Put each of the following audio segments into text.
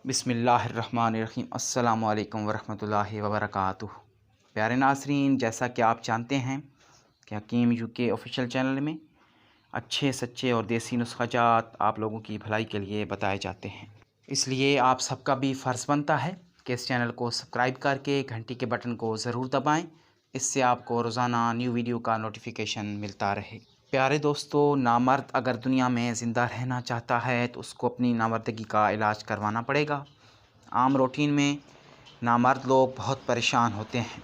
बिस्मिल्लाहिर्रहमानिर्रहीम अस्सलामु अलैकुम वरहमतुल्लाहि वबरकातुहू। प्यारे नाज़रीन, जैसा कि आप जानते हैं कि हकीम यूके ऑफिशियल चैनल में अच्छे सच्चे और देसी नुस्ख़ाजात आप लोगों की भलाई के लिए बताए जाते हैं। इसलिए आप सबका भी फ़र्ज़ बनता है कि इस चैनल को सब्सक्राइब करके घंटी के बटन को ज़रूर दबाएं। इससे आपको रोज़ाना न्यू वीडियो का नोटिफिकेशन मिलता रहे। प्यारे दोस्तों, नामर्द अगर दुनिया में ज़िंदा रहना चाहता है तो उसको अपनी नामर्दगी का इलाज करवाना पड़ेगा। आम रूटीन में नामर्द लोग बहुत परेशान होते हैं।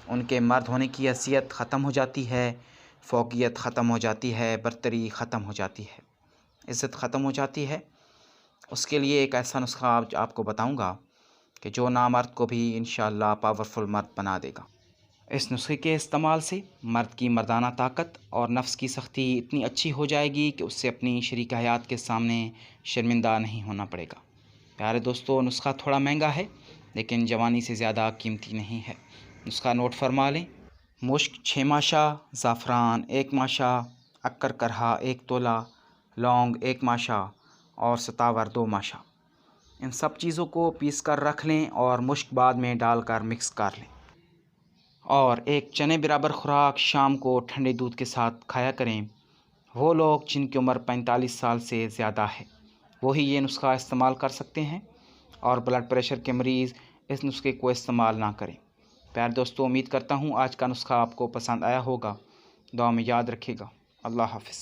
उनके मर्द होने की हैसियत ख़त्म हो जाती है, फ़ौक़ियत ख़त्म हो जाती है, बरतरी ख़त्म हो जाती है, इज़्ज़त ख़त्म हो जाती है। उसके लिए एक ऐसा नुस्खा आपको बताऊंगा कि जो नामर्द को भी इंशाअल्लाह पावरफुल मर्द बना देगा। इस नुस्खे के इस्तेमाल से मर्द की मर्दाना ताकत और नफ्स की सख्ती इतनी अच्छी हो जाएगी कि उससे अपनी शरीक हयात के सामने शर्मिंदा नहीं होना पड़ेगा। प्यारे दोस्तों, नुस्खा थोड़ा महंगा है लेकिन जवानी से ज़्यादा कीमती नहीं है। नुस्खा नोट फरमा लें। मुश्क 6 माशा, ज़ाफ़रान 1 माशा, अक्कर करहा 1 तोला, लौंग 1 माशा और सतावर 2 माशा। इन सब चीज़ों को पीस कर रख लें और मुश्क बाद में डालकर मिक्स कर लें। और एक चने बराबर खुराक शाम को ठंडे दूध के साथ खाया करें। वो लोग जिनकी उम्र 45 साल से ज़्यादा है वही ये नुस्खा इस्तेमाल कर सकते हैं और ब्लड प्रेशर के मरीज़ इस नुस्खे को इस्तेमाल ना करें। प्यारे दोस्तों, उम्मीद करता हूँ आज का नुस्खा आपको पसंद आया होगा। दुआ में याद रखिएगा। अल्लाह हाफ़िज़।